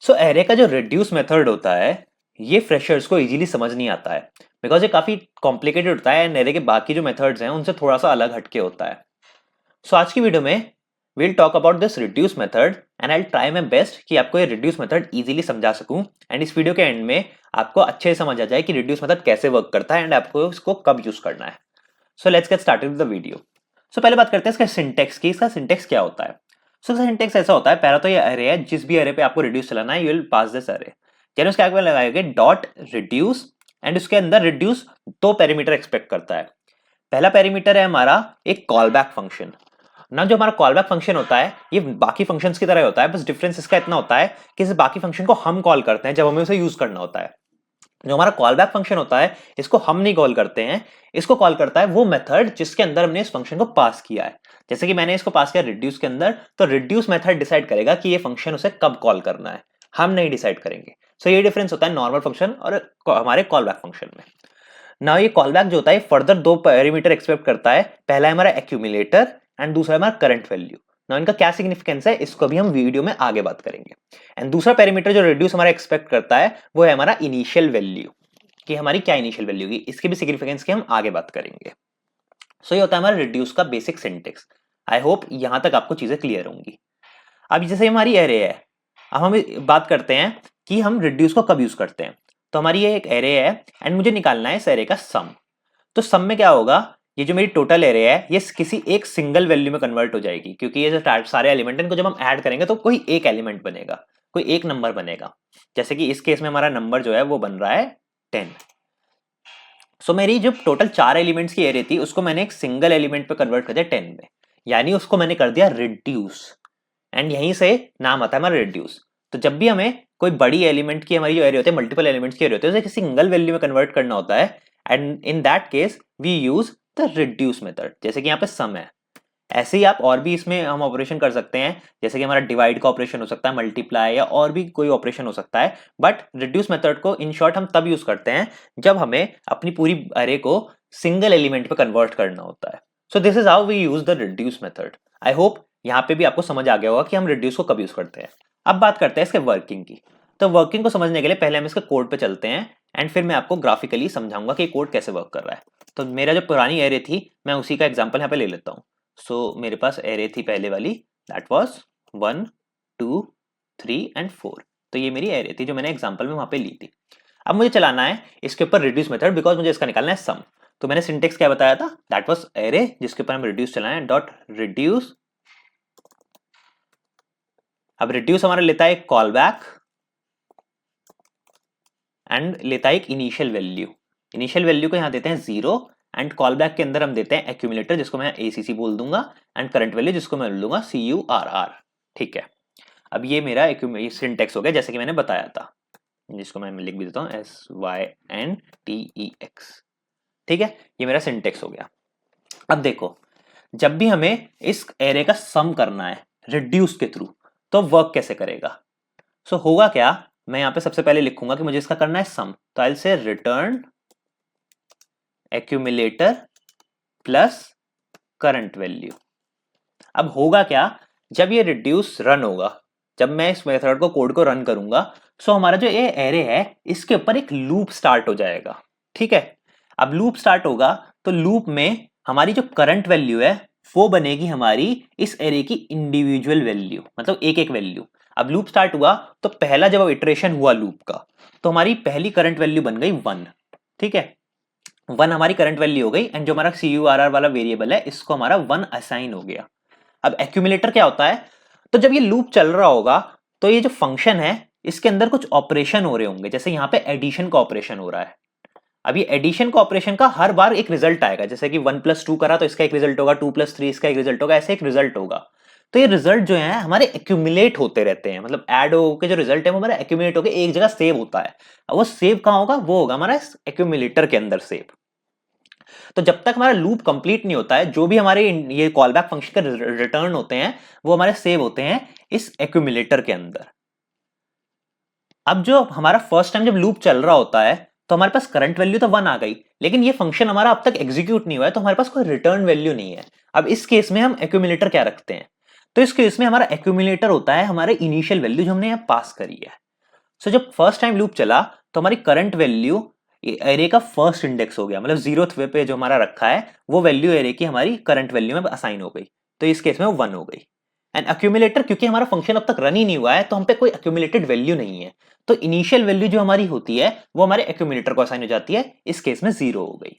सो array का जो reduce method होता है ये फ्रेशर्स को इजीली समझ नहीं आता है बिकॉज ये काफी कॉम्प्लिकेटेड होता है एंड एरे के बाकी जो मेथड्स हैं उनसे थोड़ा सा अलग हटके होता है। सो आज की वीडियो में we'll talk about this reduce method and I try my best कि आपको ये रिड्यूस मेथड इजीली समझा सकूं एंड इस वीडियो के एंड में आपको अच्छे से समझ आ जाए कि रिड्यूस मेथड कैसे वर्क करता है एंड आपको इसको कब यूज करना है। So let's get started with the video. So पहले बात करते हैं इसका सिंटेक्स की। इसका सिंटेक्स क्या होता है? सो इसका सिंटेक्स ऐसा होता है, पहला तो ये अरे है, जिस भी अरे पे आपको रिड्यूस चलाना है यू विल पास दिस अरे। यानी उसके आगे में लगाएंगे डॉट रिड्यूस एंड उसके अंदर रिड्यूस दो पैरामीटर एक्सपेक्ट करता है। पहला पैरामीटर है हमारा एक कॉल बैक फंक्शन। ना जो हमारा कॉल बैक फंक्शन होता है ये बाकी फंक्शंस की तरह होता है, बस डिफरेंस इसका इतना होता है कि इस बाकी फंक्शन को हम कॉल करते हैं जब हमें उसे यूज करना होता है। जो हमारा कॉल बैक फंक्शन होता है इसको हम नहीं कॉल करते हैं, इसको कॉल करता है वो मेथड जिसके अंदर हमने इस फंक्शन को पास किया है। जैसे कि मैंने इसको पास किया रिड्यूस के अंदर, तो रिड्यूस मेथड डिसाइड करेगा कि ये फंक्शन उसे कब कॉल करना है, हम नहीं डिसाइड करेंगे। सो ये डिफरेंस होता है नॉर्मल फंक्शन और हमारे कॉल बैक फंक्शन में। ना ये कॉल बैक जो होता है फर्दर दो पैरामीटर एक्सपेक्ट करता है। पहला है हमारा एक्यूमुलेटर एंड दूसरा है हमारा करंट वैल्यू। ना इनका क्या सिग्निफिकेंस है इसको भी हम वीडियो में आगे बात करेंगे। एंड दूसरा पैरामीटर जो रिड्यूस हमारा एक्सपेक्ट करता है वो है हमारा इनिशियल वैल्यू, कि हमारी क्या इनिशियल वैल्यू होगी, इसके भी सिग्निफिकेंस की हम आगे बात करेंगे। सो ये होता है हमारा रिड्यूस का बेसिक सिंटेक्स। आई होप यहां तक आपको चीजें क्लियर होंगी। अब जैसे हमारी एरे है, अब हम बात करते हैं कि हम रिड्यूस को कब यूज करते हैं। तो हमारी ये एक एरे है एंड मुझे निकालना है इस एरे का सम। तो सम में क्या होगा, ये जो मेरी टोटल एरे है ये किसी एक सिंगल वैल्यू में कन्वर्ट हो जाएगी, क्योंकि ये जो सारे एलिमेंट इनको जब हम ऐड करेंगे तो कोई एक एलिमेंट बनेगा, कोई एक नंबर बनेगा। जैसे कि इस केस में हमारा नंबर जो है वो बन रहा है 10। सो मेरी जो टोटल 4 एलिमेंट्स की एरे थी उसको मैंने एक सिंगल एलिमेंट पे कन्वर्ट कर दिया 10 में, यानी उसको मैंने कर दिया रिड्यूस। एंड यहीं से नाम आता है हमारा रिड्यूस। तो जब भी हमें कोई बड़ी एलिमेंट की हमारी जो एरे होती है, मल्टीपल एलिमेंट्स की एरे होती है, उसे किसी सिंगल वैल्यू में कन्वर्ट करना होता है and in that case we use the reduce method. जैसे कि यहाँ पे सम है, ऐसे ही आप और भी इसमें हम ऑपरेशन कर सकते हैं, जैसे कि हमारा डिवाइड का ऑपरेशन हो सकता है, मल्टीप्लाई या और भी कोई ऑपरेशन हो सकता है। बट रिड्यूस मेथड को इन शॉर्ट हम तब यूज करते हैं जब हमें अपनी पूरी अरे को सिंगल एलिमेंट पे कन्वर्ट करना होता है। So this is how we use the reduce method. I hope यहाँ पे भी आपको समझ आ गया होगा कि हम रिड्यूस को कब यूज करते हैं। अब बात करते हैं इसके वर्किंग की। तो वर्किंग को समझने के लिए पहले हम इसके कोड पे चलते हैं एंड फिर मैं आपको ग्राफिकली समझाऊंगा कि कोड कैसे वर्क कर रहा है। तो मेरा जो पुरानी एरे थी मैं उसी का एग्जाम्पल यहाँ पे ले लेता हूँ। सो मेरे पास एरे थी पहले वाली, दैट वाज 1 2 3 एंड 4। तो ये मेरी एरे थी जो मैंने एग्जांपल में वहां पे ली थी। अब मुझे चलाना है इसके ऊपर रिड्यूस मेथड, बिकॉज मुझे इसका निकालना है सम। तो मैंने सिंटेक्स क्या बताया था, दैट वाज एरे जिसके ऊपर हम रिड्यूस चलाएं, डॉट रिड्यूस। अब रिड्यूस हमारा लेता है एक कॉल बैक एंड लेता है एक इनिशियल वैल्यू। इनिशियल वैल्यू को यहाँ देते हैं 0 एंड कॉल बैक के अंदर हम देते हैं एक्यूमुलेटर जिसको मैं एसीसी बोल दूंगा एंड करंट वैल्यू जिसको मैं बोल दूंगा CURR। ठीक है, अब ये मेरा सिंटेक्स हो गया जैसे कि मैंने बताया था, जिसको मैं लिख भी देता हूँ SYNTEX। ठीक है, ये मेरा सिंटेक्स हो गया। अब देखो, जब भी हमें इस एरे का सम करना है रिड्यूस के थ्रू तो वर्क कैसे करेगा। सो होगा क्या, मैं यहाँ पे सबसे पहले लिखूंगा कि मुझे इसका करना है सम, तो आई से return accumulator plus current value. अब होगा क्या, जब ये रिड्यूस रन होगा, जब मैं इस मेथड को कोड को रन करूंगा, सो हमारा जो ये एरे है इसके ऊपर एक लूप स्टार्ट हो जाएगा। ठीक है, अब लूप स्टार्ट होगा तो लूप में हमारी जो करंट वैल्यू है वो बनेगी हमारी इस एरे की इंडिविजुअल वैल्यू, मतलब एक एक वैल्यू। अब लूप स्टार्ट हुआ तो पहला जब इटरेशन हुआ लूप का तो हमारी पहली करंट वैल्यू बन गई 1। ठीक है, 1 हमारी करंट वैल्यू हो गई एंड जो हमारा CURR वाला वेरिएबल है इसको हमारा 1 असाइन हो गया। अब एक्यूमुलेटर क्या होता है, तो जब ये लूप चल रहा होगा तो ये जो फंक्शन है इसके अंदर कुछ ऑपरेशन हो रहे होंगे, जैसे यहाँ पे एडिशन का ऑपरेशन हो रहा है। अब ये एडिशन का ऑपरेशन का हर बार एक रिजल्ट आएगा, जैसे कि 1 + 2 करा तो इसका एक रिजल्ट होगा, 2 + 3 इसका एक रिजल्ट होगा, ऐसे एक रिजल्ट होगा। तो ये रिजल्ट जो है हमारे एक्यूमुलेट होते रहते हैं, मतलब ऐड होकर जो रिजल्ट है वो हमारा एक्यूमुलेट होकर एक जगह सेव होता है। अब वो सेव कहाँ होगा, वो होगा हमारा एक्यूमुलेटर के अंदर सेव। तो जब तक हमारा लूप कंप्लीट नहीं होता है, जो भी हमारे ये कॉल बैक फंक्शन के रिटर्न होते हैं वो हमारे सेव होते हैं इस एक्यूमुलेटर के अंदर। अब जो हमारा फर्स्ट टाइम जब लूप चल रहा होता है तो हमारे पास करंट वैल्यू तो 1 आ गई, लेकिन ये फंक्शन हमारा अब तक एग्जीक्यूट नहीं हुआ है तो हमारे पास कोई रिटर्न वैल्यू नहीं है। अब इस केस में हम एक्यूमुलेटर क्या रखते हैं, तो इस केस में हमारा एक्यूमुलेटर होता है हमारे इनिशियल वैल्यू जो हमने यहाँ पास करी है। सो जब फर्स्ट टाइम लूप चला तो हमारी करंट वैल्यू एरे का फर्स्ट इंडेक्स हो गया, मतलब 0th वे पे जो हमारा रखा है वो वैल्यू एरे की हमारी करंट वैल्यू में असाइन हो गई, तो इस केस में वो 1 हो गई। एंड अक्यूमुलेटर, क्योंकि हमारा फंक्शन अब तक रन ही नहीं हुआ है तो हम पे कोई अक्यूमुलेटेड वैल्यू नहीं है, तो इनिशियल वैल्यू जो हमारी होती है वो हमारे अक्यूमुलेटर को असाइन हो जाती है, इस केस में 0 हो गई।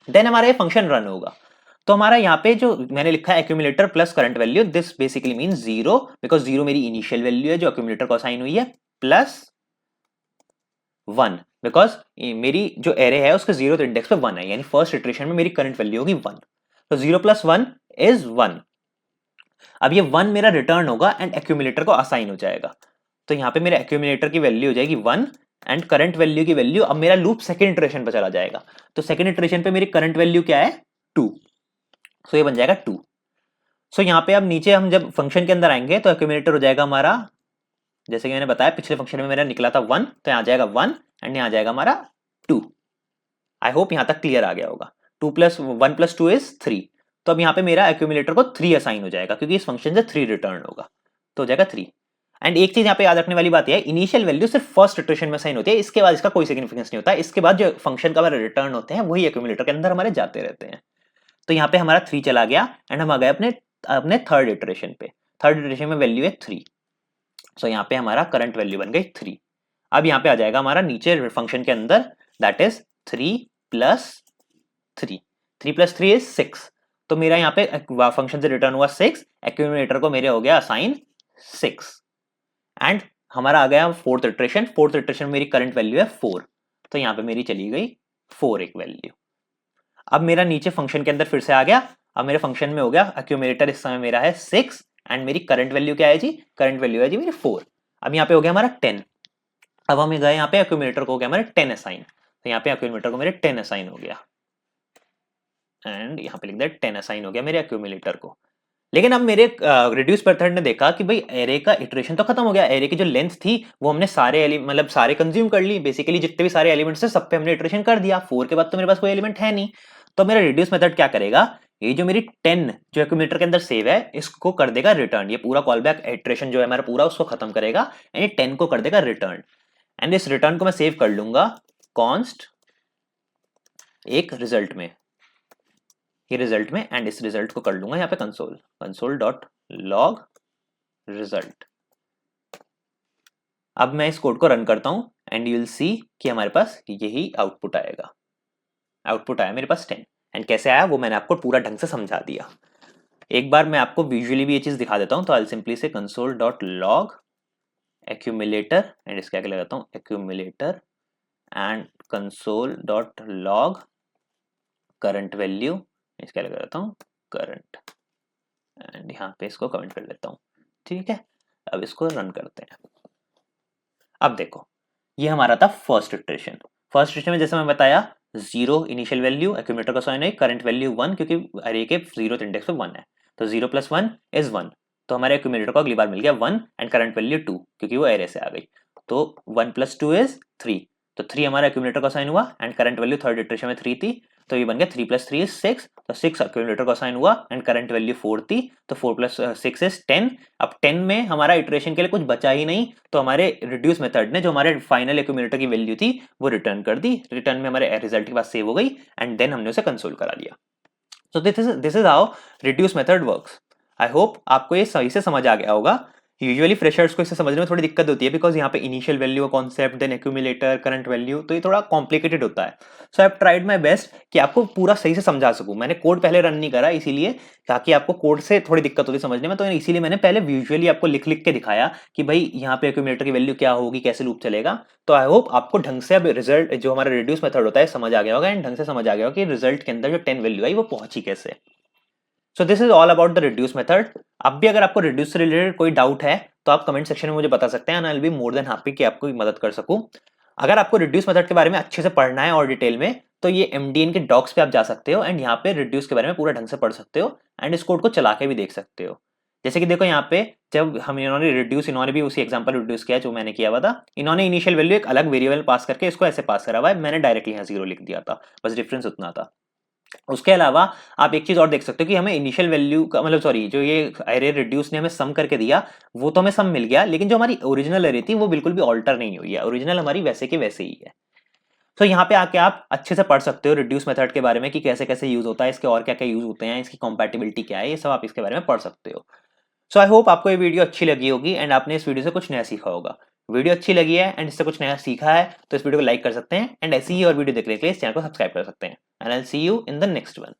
देन हमारा ये फंक्शन रन होगा, तो हमारा यहाँ पे जो मैंने लिखा है accumulator plus current value, this basically mean 0, because 0 मेरी इनिशियल वैल्यू है जो अक्यूमुलेटर को असाइन हुई है, प्लस 1 बिकॉज मेरी जो एरे है उसके 0th इंडेक्स पे 1 है, यानी फर्स्ट इटरेशन में मेरी करंट वैल्यू होगी 1, तो 0 + 1 इज 1। अब ये 1 मेरा रिटर्न होगा एंड एक्यूमुलेटर को असाइन हो जाएगा, तो यहाँ पे मेरे एक्यूमुलेटर की वैल्यू हो जाएगी 1 एंड करंट वैल्यू की वैल्यू, अब मेरा लूप सेकंड इटरेशन पे चला जाएगा, तो सेकंड इटरेशन पे मेरी करंट वैल्यू क्या है 2, सो ये बन जाएगा 2। सो यहाँ पे अब नीचे हम जब फंक्शन के अंदर आएंगे तो एक्यूमुलेटर हो जाएगा हमारा, जैसे कि मैंने बताया पिछले फंक्शन में मेरा निकला था 1, तो यहाँ आ जाएगा 1 एंड यहाँ आ जाएगा हमारा 2। आई होप यहाँ तक क्लियर आ गया होगा। 2 + 1 + 2 इज 3, तो अब यहाँ पे मेरा एक्यूमुलेटर को 3 असाइन हो जाएगा क्योंकि इस फंक्शन से 3 रिटर्न होगा, तो हो जाएगा 3। एंड एक चीज यहाँ पे याद रखने वाली बात यह है, इनिशियल वैल्यू सिर्फ फर्स्ट इटरेशन में असाइन होती है, इसके बाद इसका कोई सिग्निफिकेंस नहीं होता, इसके बाद जो फंक्शन का हमारे रिटर्न होते हैं वही एक्यूमुलेटर के अंदर हमारे जाते रहते हैं। तो यहाँ पे हमारा 3 चला गया एंड हम आ गए अपने अपने थर्ड इटरेशन पे, थर्ड इटरेशन में वैल्यू है 3, सो यहाँ पे हमारा करंट वैल्यू बन गई 3। अब यहाँ पे आ जाएगा हमारा नीचे फंक्शन के अंदर, दैट इज 3 + 3, 3 + 3 इज 6, तो मेरा यहाँ पे फंक्शन से रिटर्न हुआ 6, एक्यूमुलेटर को मेरे हो गया असाइन 6 एंड हमारा आ गया फोर्थ इटरेशन, फोर्थ इटरेशन में मेरी करंट वैल्यू है 4, तो यहाँ पे मेरी चली गई 4 एक वैल्यू। अब मेरा नीचे फंक्शन के अंदर फिर से आ गया, अब मेरे फंक्शन में हो गया अक्यूमुलेटर इस समय मेरा है 6 एंड मेरी करंट वैल्यू क्या है जी, करंट वैल्यू है जी मेरी 4। अब यहाँ पे हो गया हमारा 10, अब हम गए यहाँ पे अक्यूमुलेटर को हो गया हमारे 10 असाइन, तो यहाँ पे अक्यूमुलेटर को मेरे 10 असाइन हो गया एंड यहाँ पे लिख दिया 10 असाइन हो गया मेरे अक्यूमुलेटर को। लेकिन अब मेरे रिड्यूस मेथड ने देखा कि भाई एरे का इटरेशन तो खत्म हो गया, एरे की जो लेंथ थी वो हमने सारे मतलब सारे कंज्यूम कर ली, बेसिकली जितने भी सारे एलिमेंट्स थे सब पे हमने इटरेशन कर दिया, 4 के बाद तो मेरे पास कोई एलिमेंट है नहीं, तो मेरा रिड्यूस मेथड क्या करेगा, ये जो मेरी 10 जो एक्यूमुलेटर के अंदर सेव है इसको कर देगा रिटर्न, ये पूरा कॉल बैक इटरेशन जो है हमारा पूरा उसको खत्म करेगा एंड ये 10 को कर देगा रिटर्न, एंड इस रिटर्न को मैं सेव कर लूंगा कॉन्स्ट एक रिजल्ट में, ये रिजल्ट में, एंड इस रिजल्ट को कर लूंगा यहाँ पे console.log रिजल्ट। अब मैं इस कोड को रन करता हूं एंड यू विल सी कि हमारे पास यही आउटपुट आएगा, आउटपुट आया मेरे पास 10, एंड कैसे आया वो मैंने आपको पूरा ढंग से समझा दिया। एक बार मैं आपको विजुअली भी ये चीज दिखा देता हूं, तो आई सिंपली से console.log accumulator एंड इसके आगे लगाता हूं accumulator and console.log current value, इसके आगे लगाता हूं करंट एंड यहाँ पे इसको कमेंट कर लेता हूँ, ठीक है। अब इसको रन करते हैं। अब देखो ये हमारा था फर्स्ट इटरेशन, फर्स्ट इटरेशन में जैसे मैं बताया 0 इनिशियल वैल्यू, एक्यूमुलेटर का साइन है, करंट वैल्यू 1 क्योंकि अरे के 0th इंडेक्स पे 1 है, तो 0 + 1 इज 1, तो हमारे एक्यूमुलेटर को अगली बार मिल गया 1 एंड करंट वैल्यू 2 क्योंकि वो एरे से आ गई, तो 1 + 2 इज 3, तो 3 हमारा एक्यूमुलेटर का साइन हुआ and current value third iteration में 3 थी, तो ये बन गया 3 + 3 इज 6, तो 6 एक्यूमुलेटर का साइन हुआ एंड करंट वैल्यू 4 थी, तो 4 + 6 इज 10। अब 10 में हमारा इटरेशन के लिए कुछ बचा ही नहीं, तो हमारे रिड्यूस मेथड ने जो हमारे फाइनल एक्यूमुलेटर की वैल्यू थी वो रिटर्न कर दी, रिटर्न में हमारे रिजल्ट के पास सेव हो गई एंड देन हमने उसे कंसोल करा लिया। सो this is how reduce method works. I hope आपको ये सही से समझ आ गया होगा। यूजुअली फ्रेशर्स को इसे समझने में थोड़ी दिक्कत होती है बिकॉज यहाँ पे initial value concept, then accumulator, current value, तो ये थोड़ा कॉम्प्लिकेटेड होता है। So I have tried my best कि आपको पूरा सही से समझा सकूं। मैंने कोड पहले रन नहीं करा इसीलिए, ताकि आपको कोड से थोड़ी दिक्कत होती समझने में, तो इसीलिए मैंने पहले विजुअली आपको लिख लिख के दिखाया कि भाई यहाँ पे एक्यूमुलेटर की वैल्यू क्या होगी, कैसे लूप चलेगा। तो आई होप आपको ढंग से अब रिजल्ट जो हमारा रिड्यूस मेथड होता है समझ आ गया होगा एंड ढंग से समझ आ गया होगा कि रिजल्ट के अंदर जो 10 वैल्यू आई वो पहुंची कैसे। सो this is all about the reduce method. अब भी अगर आपको रिड्यूस से रिलेटेड कोई डाउट है तो आप कमेंट सेक्शन में मुझे बता सकते हैं, I will be more than happy कि आपको मदद कर सकूं। अगर आपको रिड्यूस मेथड के बारे में अच्छे से पढ़ना है और डिटेल में, तो ये MDN के डॉक्स पे आप जा सकते हो एंड यहाँ पे रिड्यूस के बारे में पूरा ढंग से पढ़ सकते हो एंड इस कोड को चला के भी देख सकते हो। जैसे कि देखो यहाँ पे जब हम इन्होंने रिड्यूस, इन्होंने भी उसी एग्जांपल रिड्यूस किया जो मैंने किया हुआ था। इन्होंने इनिशियल वैल्यू एक अलग वेरिएबल पास करके इसको ऐसे पास करा हुआ है, मैंने डायरेक्टली यहाँ 0 लिख दिया था, बस डिफरेंस उतना था। उसके अलावा आप एक चीज और देख सकते हो कि हमें इनिशियल वैल्यू का मतलब सॉरी जो ये एरे रिड्यूस ने हमें सम करके दिया वो तो हमें सम मिल गया, लेकिन जो हमारी ओरिजिनल एरे थी वो बिल्कुल भी ऑल्टर नहीं हुई है, ओरिजिनल हमारी वैसे के वैसे ही है। तो यहाँ पे आके आप अच्छे से पढ़ सकते हो रिड्यूस मेथड के बारे में कि कैसे कैसे यूज होता है, इसके और क्या क्या यूज होते हैं, इसकी कॉम्पैटिबिलिटी क्या है, ये सब आप इसके बारे में पढ़ सकते हो। सो आई होप आपको ये वीडियो अच्छी लगी होगी एंड आपने इस वीडियो से कुछ नया सीखा होगा। वीडियो अच्छी लगी है एंड इससे कुछ नया सीखा है तो इस वीडियो को लाइक कर सकते हैं एंड ऐसी ही और वीडियो देखने के लिए इस चैनल को सब्सक्राइब कर सकते हैं and I will see you in the next one.